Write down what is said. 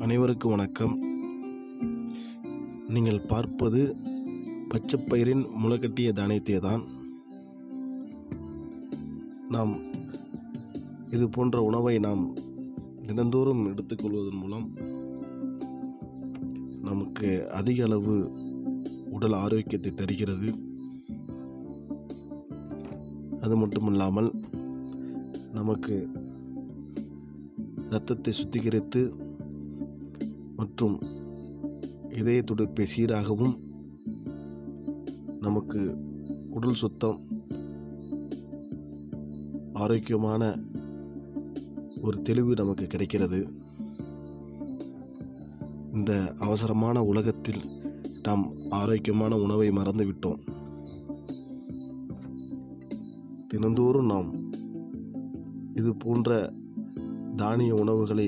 அனைவருக்கும் வணக்கம். நீங்கள் பார்ப்பது பச்சைப்பயிரின் முளைக்கட்டிய தானியத்தை தான். நாம் இது போன்ற உணவை நாம் தினந்தோறும் எடுத்துக்கொள்வதன் மூலம் நமக்கு அதிக அளவு உடல் ஆரோக்கியத்தை தருகிறது. அது மட்டுமில்லாமல் நமக்கு இரத்தத்தை சுத்திகரித்து மற்றும் இதய துடிப்பை சீராகவும் நமக்கு உடல் சுத்தம் ஆரோக்கியமான ஒரு தெளிவு நமக்கு கிடைக்கிறது. இந்த அவசரமான உலகத்தில் நாம் ஆரோக்கியமான உணவை மறந்துவிட்டோம். தினந்தோறும் நாம் இது போன்ற தானிய உணவுகளை